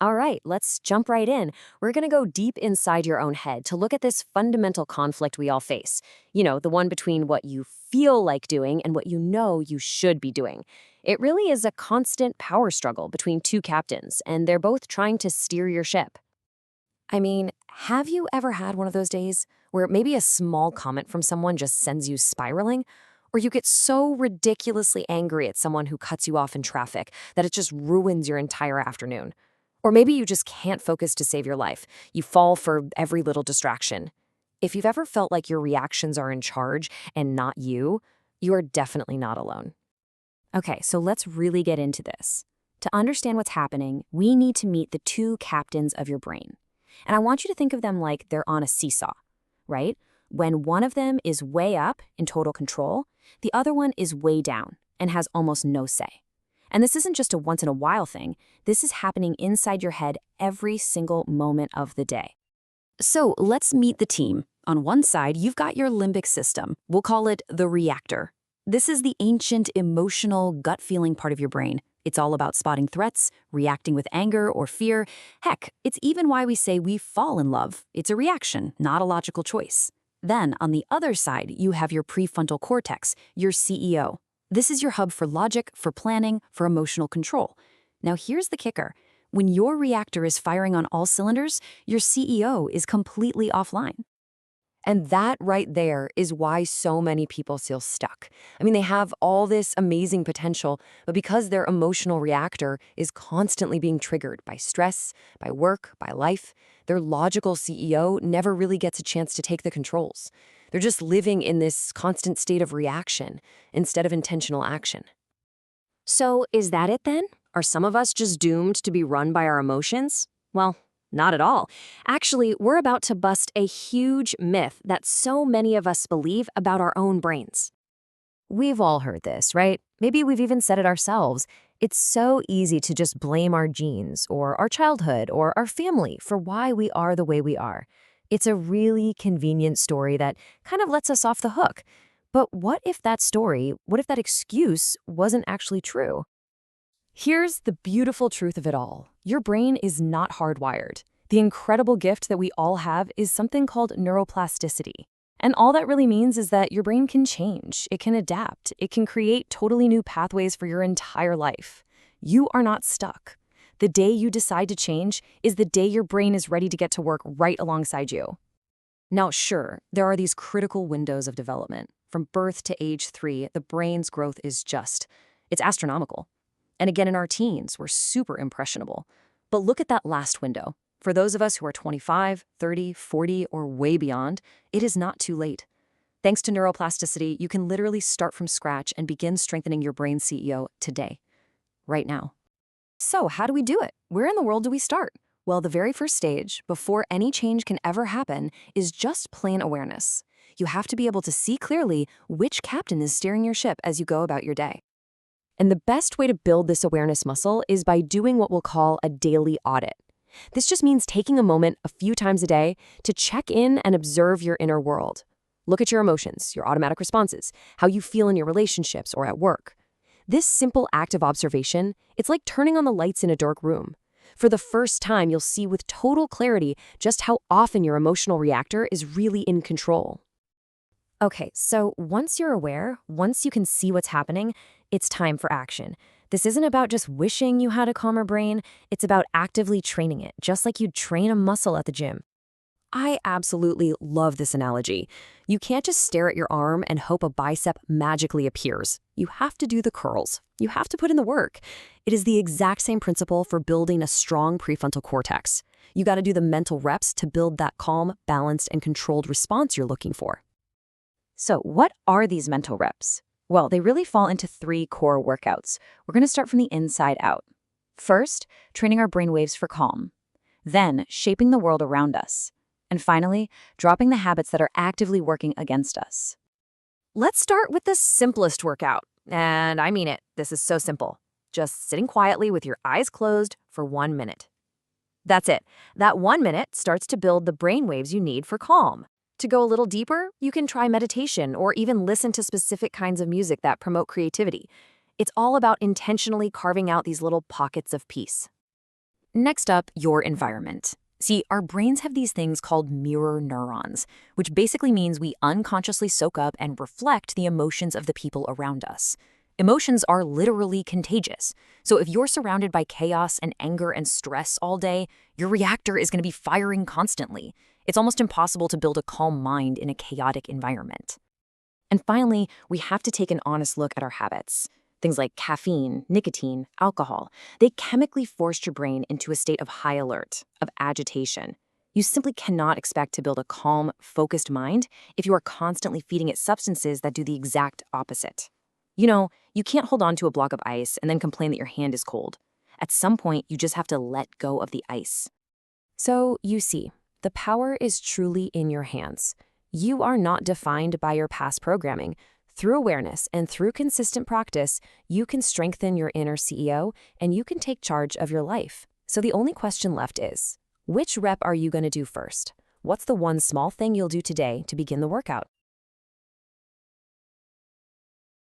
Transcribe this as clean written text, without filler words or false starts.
All right, let's jump right in. We're going to go deep inside your own head to look at this fundamental conflict we all face. The one between what you feel like doing and what you know you should be doing. It really is a constant power struggle between two captains, and they're both trying to steer your ship. I mean, have you ever had one of those days where maybe a small comment from someone just sends you spiraling? Or you get so ridiculously angry at someone who cuts you off in traffic that it just ruins your entire afternoon? Or maybe you just can't focus to save your life. You fall for every little distraction. If you've ever felt like your reactions are in charge and not you, you are definitely not alone. Okay, so let's really get into this. To understand what's happening, we need to meet the two captains of your brain. And I want you to think of them like they're on a seesaw, right? When one of them is way up in total control, the other one is way down and has almost no say. And this isn't just a once-in-a-while thing. This is happening inside your head every single moment of the day. So let's meet the team. On one side, you've got your limbic system. We'll call it the reactor. This is the ancient, emotional, gut-feeling part of your brain. It's all about spotting threats, reacting with anger or fear. Heck, it's even why we say we fall in love. It's a reaction, not a logical choice. Then, on the other side, you have your prefrontal cortex, your CEO. This is your hub for logic, for planning, for emotional control. Now here's the kicker. When your reactor is firing on all cylinders, your CEO is completely offline. And that right there is why so many people feel stuck. I mean, they have all this amazing potential, but because their emotional reactor is constantly being triggered by stress, by work, by life, their logical CEO never really gets a chance to take the controls. They're just living in this constant state of reaction instead of intentional action. So is that it then? Are some of us just doomed to be run by our emotions? Well, not at all. Actually, we're about to bust a huge myth that so many of us believe about our own brains. We've all heard this, right? Maybe we've even said it ourselves. It's so easy to just blame our genes or our childhood or our family for why we are the way we are. It's a really convenient story that kind of lets us off the hook. But what if that story, what if that excuse wasn't actually true? Here's the beautiful truth of it all. Your brain is not hardwired. The incredible gift that we all have is something called neuroplasticity. And all that really means is that your brain can change, it can adapt, it can create totally new pathways for your entire life. You are not stuck. The day you decide to change is the day your brain is ready to get to work right alongside you. Now, sure, there are these critical windows of development. From birth to age 3, the brain's growth is it's astronomical. And again, in our teens, we're super impressionable. But look at that last window. For those of us who are 25, 30, 40, or way beyond, it is not too late. Thanks to neuroplasticity, you can literally start from scratch and begin strengthening your brain CEO today, right now. So how do we do it? Where in the world do we start? Well, the very first stage, before any change can ever happen, is just plain awareness. You have to be able to see clearly which captain is steering your ship as you go about your day. And the best way to build this awareness muscle is by doing what we'll call a daily audit. This just means taking a moment a few times a day to check in and observe your inner world. Look at your emotions, your automatic responses, how you feel in your relationships or at work. This simple act of observation, it's like turning on the lights in a dark room. For the first time, you'll see with total clarity just how often your emotional reactor is really in control. Okay, so once you're aware, once you can see what's happening, it's time for action. This isn't about just wishing you had a calmer brain, it's about actively training it, just like you'd train a muscle at the gym. I absolutely love this analogy. You can't just stare at your arm and hope a bicep magically appears. You have to do the curls. You have to put in the work. It is the exact same principle for building a strong prefrontal cortex. You got to do the mental reps to build that calm, balanced, and controlled response you're looking for. So what are these mental reps? Well, they really fall into 3 core workouts. We're going to start from the inside out. First, training our brainwaves for calm. Then, shaping the world around us. And finally, dropping the habits that are actively working against us. Let's start with the simplest workout. And I mean it, this is so simple. Just sitting quietly with your eyes closed for 1 minute. That's it. That 1 minute starts to build the brainwaves you need for calm. To go a little deeper, you can try meditation or even listen to specific kinds of music that promote creativity. It's all about intentionally carving out these little pockets of peace. Next up, your environment. See, our brains have these things called mirror neurons, which basically means we unconsciously soak up and reflect the emotions of the people around us. Emotions are literally contagious. So if you're surrounded by chaos and anger and stress all day, your reactor is going to be firing constantly. It's almost impossible to build a calm mind in a chaotic environment. And finally, we have to take an honest look at our habits. Things like caffeine, nicotine, alcohol, they chemically force your brain into a state of high alert, of agitation. You simply cannot expect to build a calm, focused mind if you are constantly feeding it substances that do the exact opposite. You can't hold on to a block of ice and then complain that your hand is cold. At some point, you just have to let go of the ice. So, you see, the power is truly in your hands. You are not defined by your past programming. Through awareness and through consistent practice, you can strengthen your inner CEO and you can take charge of your life. So the only question left is, which rep are you going to do first? What's the one small thing you'll do today to begin the workout?